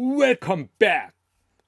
Welcome back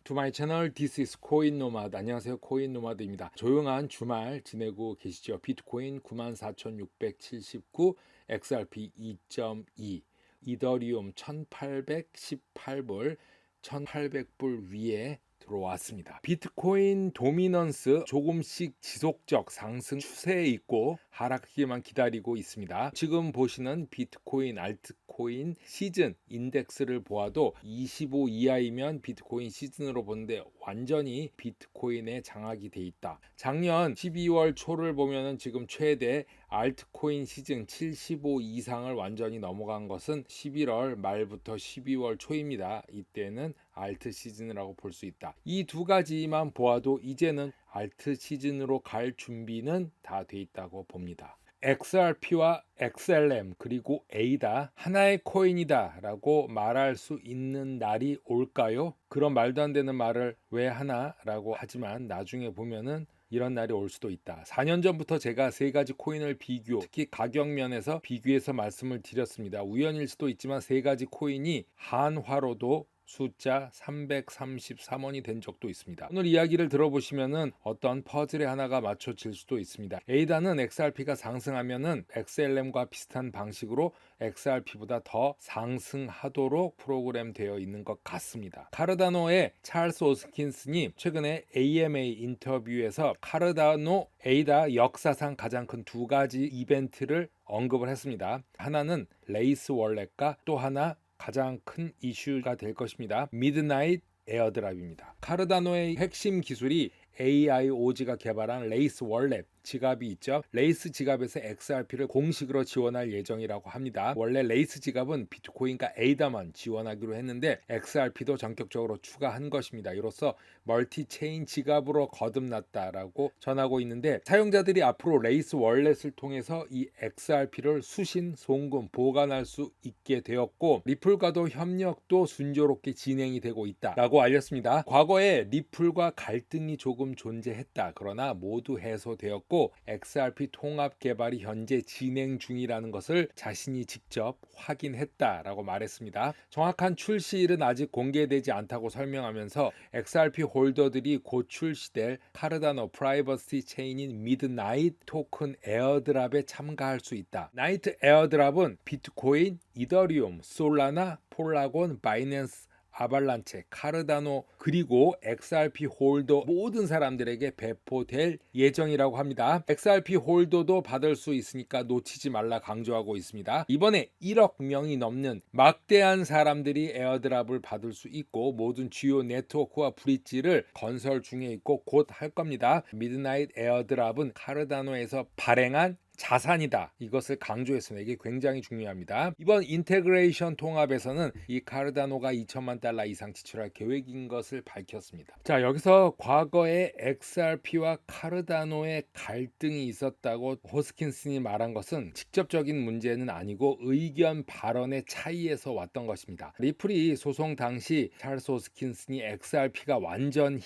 to my channel. This is 코인 노마드. 안녕하세요, 코인 노마드입니다. 조용한 주말 지내고 계시죠? 비트코인 94,679, XRP 2.2, 이더리움 1,818불, 1,800불 위에 들어왔습니다. 비트코인 도미넌스 조금씩 지속적 상승 추세에 있고 하락기만 기다리고 있습니다. 지금 보시는 비트코인, 알트코인 시즌 인덱스를 보아도 25 이하이면 비트코인 시즌으로 보는데 완전히 비트코인에 장악이 돼 있다. 작년 12월 초를 보면은 지금 최대 알트코인 시즌 75 이상을 완전히 넘어간 것은 11월 말부터 12월 초입니다. 이때는 알트 시즌이라고 볼 수 있다. 이 두 가지만 보아도 이제는 알트 시즌으로 갈 준비는 다 돼 있다고 봅니다. XRP와 XLM 그리고 ADA 하나의 코인이다 라고 말할 수 있는 날이 올까요? 그런 말도 안 되는 말을 왜 하나 라고 하지만 나중에 보면은 이런 날이 올 수도 있다. 4년 전부터 제가 세 가지 코인을 비교, 특히 가격 면에서 비교해서 말씀을 드렸습니다. 우연일 수도 있지만 세 가지 코인이 한화로도 숫자 333원이 된 적도 있습니다. 오늘 이야기를 들어보시면은 어떤 퍼즐의 하나가 맞춰질 수도 있습니다. 에이다는 XRP가 상승하면은 XLM과 비슷한 방식으로 XRP보다 더 상승하도록 프로그램 되어 있는 것 같습니다. 카르다노의 찰스 오스킨스님 최근에 AMA 인터뷰에서 카르다노 에이다 역사상 가장 큰 두 가지 이벤트를 언급을 했습니다. 하나는 레이스 월렛과 또 하나 가장 큰 이슈가 될 것입니다. 미드나잇 에어드랍입니다. 카르다노의 핵심 기술이 AIOG가 개발한 레이스 월렛 지갑이 있죠. 레이스 지갑에서 XRP를 공식으로 지원할 예정이라고 합니다. 원래 레이스 지갑은 비트코인과 에이다만 지원하기로 했는데 XRP도 전격적으로 추가한 것입니다. 이로써 멀티체인 지갑으로 거듭났다라고 전하고 있는데 사용자들이 앞으로 레이스 월렛을 통해서 이 XRP를 수신, 송금, 보관할 수 있게 되었고 리플과도 협력도 순조롭게 진행이 되고 있다라고 알렸습니다. 과거에 리플과 갈등이 조금 존재했다. 그러나 모두 해소되었고 XRP 통합 개발이 현재 진행 중이라는 것을 자신이 직접 확인했다라고 말했습니다. 정확한 출시일은 아직 공개되지 않다고 설명하면서 XRP 홀더들이 곧 출시될 카르다노 프라이버시 체인인 미드나잇 토큰 에어드랍에 참가할 수 있다. 나이트 에어드랍은 비트코인, 이더리움, 솔라나, 폴라곤, 바이낸스, 아발란체, 카르다노 그리고 XRP 홀더 모든 사람들에게 배포될 예정이라고 합니다. XRP 홀더도 받을 수 있으니까 놓치지 말라 강조하고 있습니다. 이번에 1억 명이 넘는 막대한 사람들이 에어드랍을 받을 수 있고 모든 주요 네트워크와 브릿지를 건설 중에 있고 곧 할 겁니다. 미드나잇 에어드랍은 카르다노에서 발행한 자산이다. 이것을 강조했습니다. 이게 굉장히 중요합니다. 이번 인테그레이션 통합에서는 이 카르다노가 2천만 달러 이상 지출할 계획인 것을 밝혔습니다. 자, 여기서 과거에 XRP와 카르다노의 갈등이 있었다고 호스킨슨이 말한 것은 직접적인 문제는 아니고 의견 발언의 차이에서 왔던 것입니다. 리플이 소송 당시 찰스 호스킨슨이 XRP가 완전히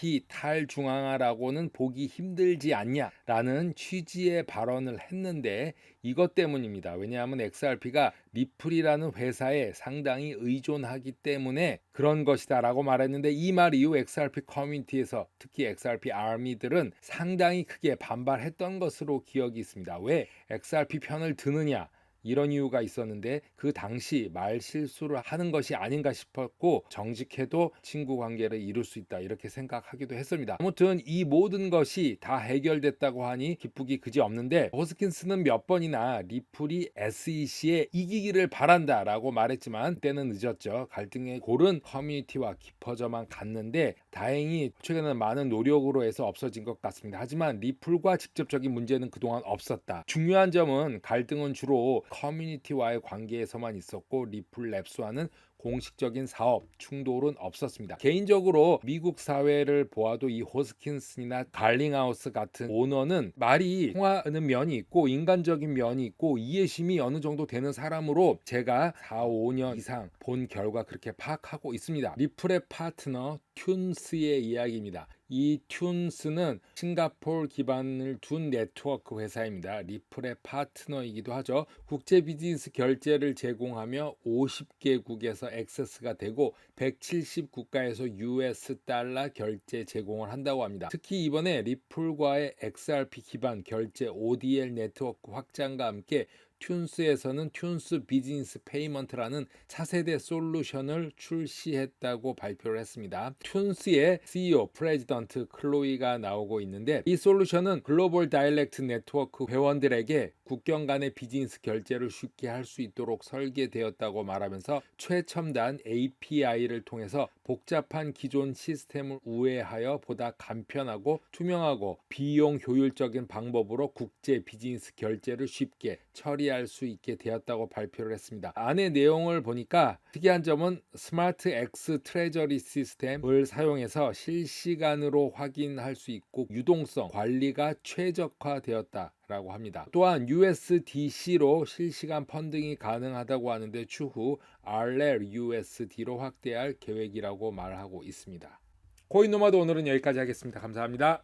탈중앙화라고는 보기 힘들지 않냐라는 취지의 발언을 했는데 이것 때문입니다. 왜냐하면 XRP가 리플이라는 회사에 상당히 의존하기 때문에 그런 것이다 라고 말했는데 이 말 이후 XRP 커뮤니티에서 특히 XRP 아미들은 상당히 크게 반발했던 것으로 기억이 있습니다. 왜 XRP 편을 드느냐 이런 이유가 있었는데 그 당시 말 실수를 하는 것이 아닌가 싶었고 정직해도 친구 관계를 이룰 수 있다 이렇게 생각하기도 했습니다. 아무튼 이 모든 것이 다 해결됐다고 하니 기쁘기 그지 없는데 호스킨스는 몇 번이나 리플이 SEC에 이기기를 바란다 라고 말했지만 때는 늦었죠. 갈등의 골은 커뮤니티와 깊어져만 갔는데 다행히 최근에는 많은 노력으로 해서 없어진 것 같습니다. 하지만 리플과 직접적인 문제는 그동안 없었다. 중요한 점은 갈등은 주로 커뮤니티와의 관계에서만 있었고 리플랩스와는 공식적인 사업 충돌은 없었습니다. 개인적으로 미국 사회를 보아도 이 호스킨슨이나 갈링하우스 같은 오너는 말이 통하는 면이 있고 인간적인 면이 있고 이해심이 어느 정도 되는 사람으로 제가 4, 5년 이상 본 결과 그렇게 파악하고 있습니다. 리플의 파트너 튠스의 이야기입니다. 이 튠스는 싱가포르 기반을 둔 네트워크 회사입니다. 리플의 파트너이기도 하죠. 국제 비즈니스 결제를 제공하며 50개국에서 액세스가 되고 170국가에서 US 달러 결제 제공을 한다고 합니다. 특히 이번에 리플과의 XRP 기반 결제 ODL 네트워크 확장과 함께 튠스에서는 튠스 비즈니스 페이먼트라는 차세대 솔루션을 출시했다고 발표를 했습니다. 튠스의 CEO 프레지던트 클로이가 나오고 있는데, 이 솔루션은 글로벌 다이렉트 네트워크 회원들에게 국경 간의 비즈니스 결제를 쉽게 할 수 있도록 설계되었다고 말하면서 최첨단 API를 통해서 복잡한 기존 시스템을 우회하여 보다 간편하고 투명하고 비용 효율적인 방법으로 국제 비즈니스 결제를 쉽게 처리할 수 있게 되었다고 발표를 했습니다. 안의 내용을 보니까 특이한 점은 스마트 X 트레저리 시스템을 사용해서 실시간으로 확인할 수 있고 유동성 관리가 최적화되었다 라고 합니다. 또한 USDC로 실시간 펀딩이 가능하다고 하는데 추후 RLUSD로 확대할 계획이라고 말하고 있습니다. 코인노마드 오늘은 여기까지 하겠습니다. 감사합니다.